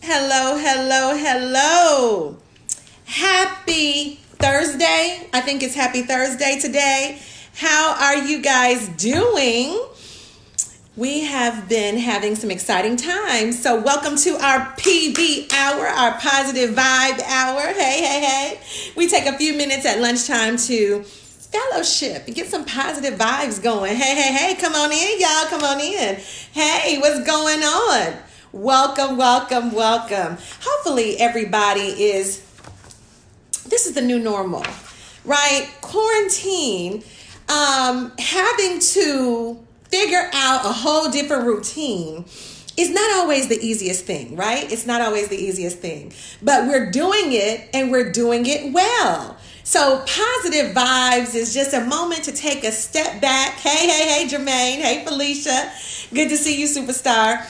Hello, hello, hello. Happy Thursday. I think it's happy Thursday today. How are you guys doing? We have been having some exciting times. So welcome to our PV hour, our positive vibe hour. Hey. We take a few minutes at lunchtime to fellowship and get some positive vibes going. Hey. Come on in, y'all. Come on in. Hey, what's going on? Welcome. Hopefully this is the new normal, right? Quarantine, having to figure out a whole different routine is not always the easiest thing, right? It's not always the easiest thing, but we're doing it and we're doing it well. So positive vibes is just a moment to take a step back. Hey, Jermaine. Hey, Felicia. Good to see you, superstar.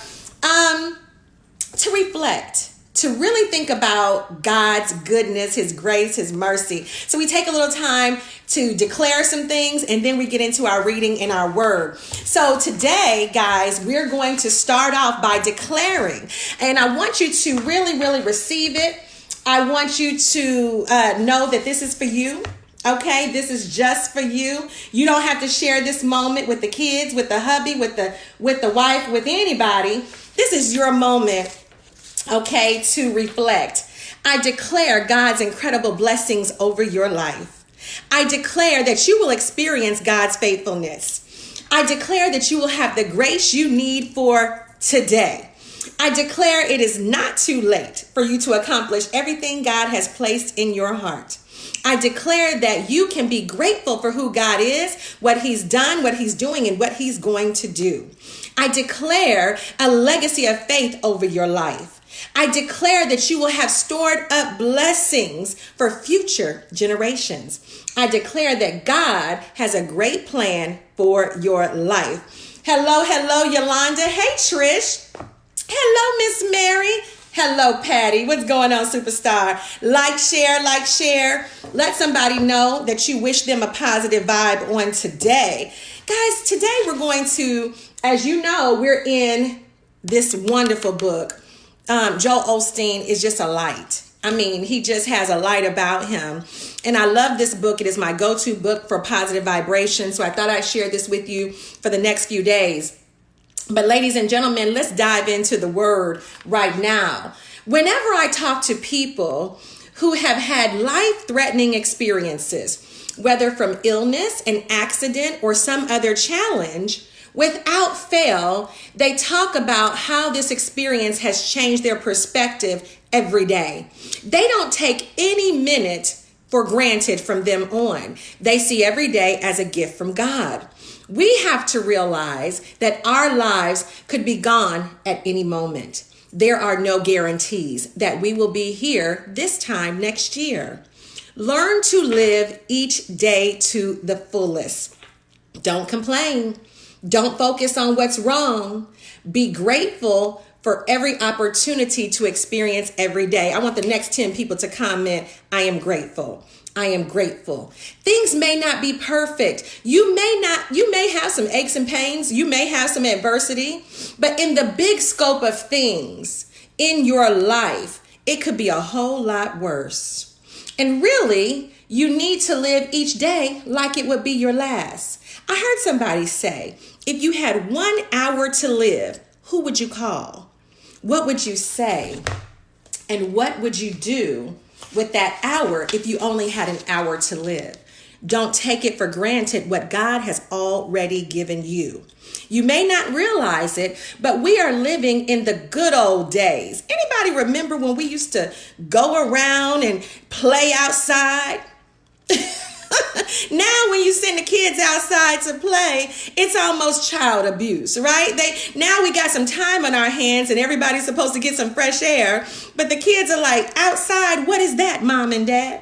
To reflect, to really think about God's goodness, His grace, His mercy. So we take a little time to declare some things, and then we get into our reading and our word. So today, guys, we're going to start off by declaring, and I want you to really receive it. I want you to know that this is for you. Okay, this is just for you. You don't have to share this moment with the kids, with the hubby, with the wife, with anybody. This is your moment, okay, to reflect. I declare God's incredible blessings over your life. I declare that you will experience God's faithfulness. I declare that you will have the grace you need for today. I declare it is not too late for you to accomplish everything God has placed in your heart. I declare that you can be grateful for who God is, what He's done, what He's doing, and what He's going to do. I declare a legacy of faith over your life. I declare that you will have stored up blessings for future generations. I declare that God has a great plan for your life. Hello, Yolanda. Hey, Trish. Hello, Miss Mary. Hello, Patty. What's going on, superstar? Like, share. Let somebody know that you wish them a positive vibe on today. Guys, today we're going to, as you know, we're in this wonderful book. Joel Osteen is just a light. I mean, he just has a light about him. And I love this book. It is my go-to book for positive vibration. So I thought I'd share this with you for the next few days. But ladies and gentlemen, let's dive into the word right now. Whenever I talk to people who have had life-threatening experiences, whether from illness, an accident, or some other challenge, without fail, they talk about how this experience has changed their perspective every day. They don't take any minute for granted from them on. They see every day as a gift from God. We have to realize that our lives could be gone at any moment. There are no guarantees that we will be here this time next year. Learn to live each day to the fullest. Don't complain. Don't focus on what's wrong. Be grateful for every opportunity to experience every day. I want the next 10 people to comment, I am grateful. I am grateful. Things may not be perfect. You may have some aches and pains. You may have some adversity, but in the big scope of things in your life, it could be a whole lot worse. And really, you need to live each day like it would be your last. I heard somebody say, if you had 1 hour to live, who would you call? What would you say? And what would you do with that hour if you only had an hour to live? Don't take it for granted what God has already given you. You may not realize it, but we are living in the good old days. Anybody remember when we used to go around and play outside? Now when you send the kids outside to play, it's almost child abuse, right? Now we got some time on our hands and everybody's supposed to get some fresh air, but the kids are like, outside, what is that, mom and dad?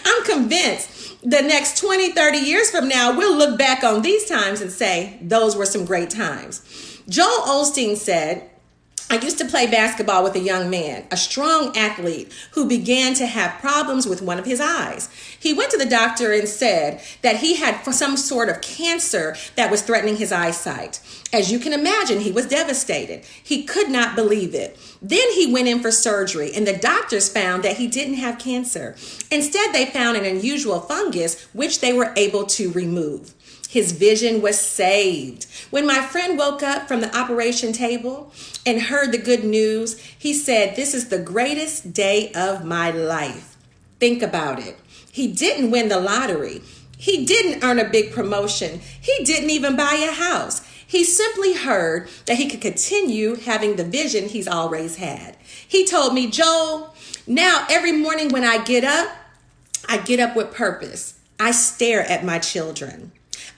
I'm convinced the next 20, 30 years from now, we'll look back on these times and say, those were some great times. Joel Osteen said, I used to play basketball with a young man, a strong athlete who began to have problems with one of his eyes. He went to the doctor and said that he had some sort of cancer that was threatening his eyesight. As you can imagine, he was devastated. He could not believe it. Then he went in for surgery, and the doctors found that he didn't have cancer. Instead, they found an unusual fungus, which they were able to remove. His vision was saved. When my friend woke up from the operation table and heard the good news, he said, "This is the greatest day of my life." Think about it. He didn't win the lottery. He didn't earn a big promotion. He didn't even buy a house. He simply heard that he could continue having the vision he's always had. He told me, "Joel, now every morning when I get up with purpose. I stare at my children.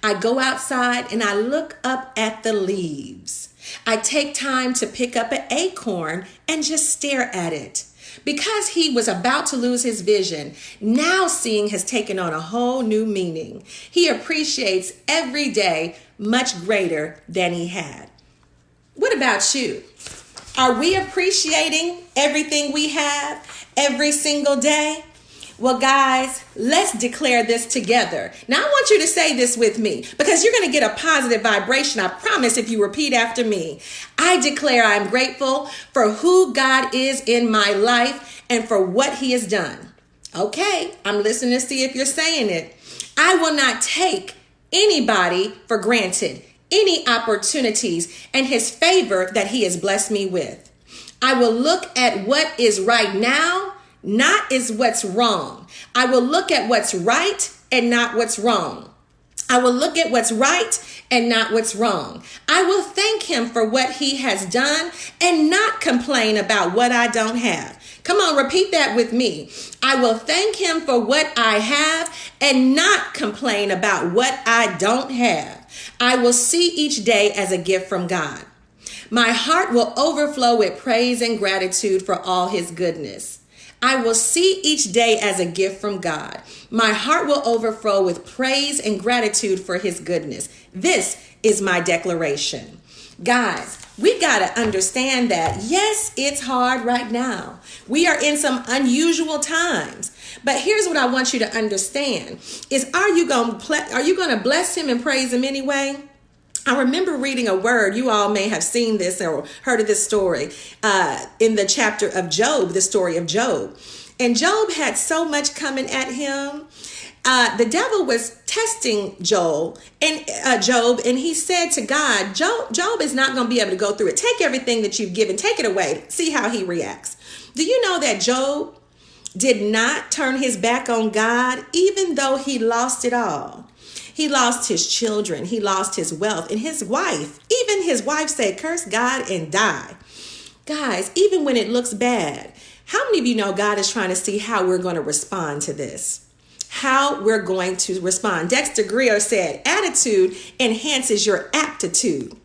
I go outside and I look up at the leaves. I take time to pick up an acorn and just stare at it." Because he was about to lose his vision, now seeing has taken on a whole new meaning. He appreciates every day much greater than he had. What about you? Are we appreciating everything we have every single day? Well, guys, let's declare this together. Now, I want you to say this with me because you're going to get a positive vibration, I promise, if you repeat after me. I declare I'm grateful for who God is in my life and for what he has done. Okay, I'm listening to see if you're saying it. I will not take anybody for granted, any opportunities and his favor that he has blessed me with. I will look at what is right now, not is what's wrong. I will look at what's right and not what's wrong. I will look at what's right and not what's wrong. I will thank him for what he has done and not complain about what I don't have. Come on, repeat that with me. I will thank him for what I have and not complain about what I don't have. I will see each day as a gift from God. My heart will overflow with praise and gratitude for all his goodness. I will see each day as a gift from God. My heart will overflow with praise and gratitude for his goodness. This is my declaration. Guys, we got to understand that, yes, it's hard right now. We are in some unusual times. But here's what I want you to understand is, are you going to bless him and praise him anyway? I remember reading a word, you all may have seen this or heard of this story in the chapter of Job, the story of Job. And Job had so much coming at him. The devil was testing Job, and he said to God, Job is not going to be able to go through it. Take everything that you've given, take it away, see how he reacts. Do you know that Job did not turn his back on God, even though he lost it all? He lost his children. He lost his wealth and his wife. Even his wife said, "Curse God and die." Guys, even when it looks bad, how many of you know God is trying to see how we're going to respond to this? How we're going to respond. Dexter Greer said, "Attitude enhances your aptitude,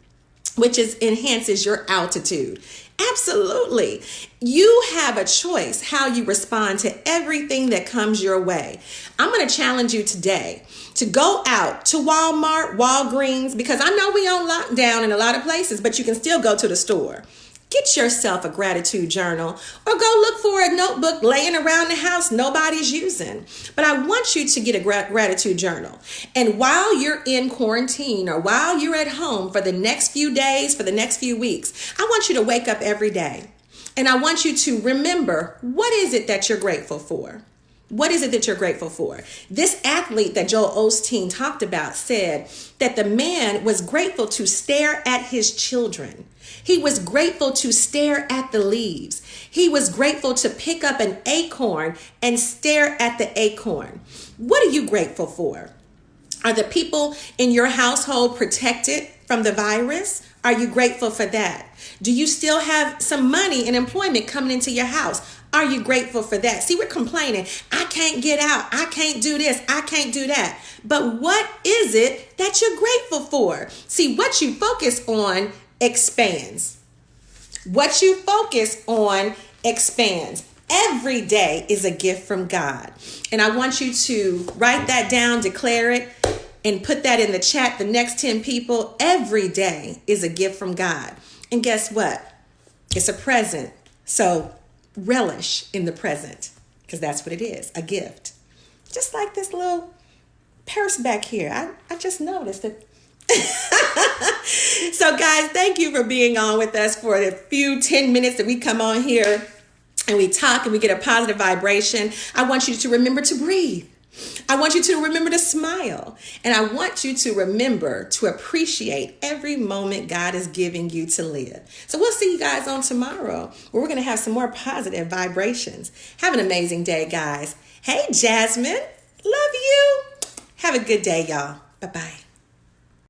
which enhances your altitude." Absolutely. You have a choice how you respond to everything that comes your way. I'm going to challenge you today to go out to Walmart, Walgreens, because I know we on lockdown in a lot of places, but you can still go to the store. Get yourself a gratitude journal or go look for a notebook laying around the house nobody's using. But I want you to get a gratitude journal. And while you're in quarantine or while you're at home for the next few days, for the next few weeks, I want you to wake up every day. And I want you to remember, what is it that you're grateful for? What is it that you're grateful for? This athlete that Joel Osteen talked about said that the man was grateful to stare at his children. He was grateful to stare at the leaves. He was grateful to pick up an acorn and stare at the acorn. What are you grateful for? Are the people in your household protected from the virus? Are you grateful for that? Do you still have some money and employment coming into your house? Are you grateful for that? See, we're complaining. I can't get out. I can't do this. I can't do that. But what is it that you're grateful for? See, what you focus on expands. What you focus on expands. Every day is a gift from God. And I want you to write that down, declare it, and put that in the chat. The next 10 people, every day is a gift from God. And guess what? It's a present. So relish in the present, because that's what it is, a gift. Just like this little purse back here. I just noticed it. So guys, thank you for being on with us for the few 10 minutes that we come on here and we talk and we get a positive vibration. I want you to remember to breathe. I want you to remember to smile. And I want you to remember to appreciate every moment God is giving you to live. So we'll see you guys on tomorrow, where we're going to have some more positive vibrations. Have an amazing day, guys. Hey, Jasmine. Love you. Have a good day, y'all. Bye-bye.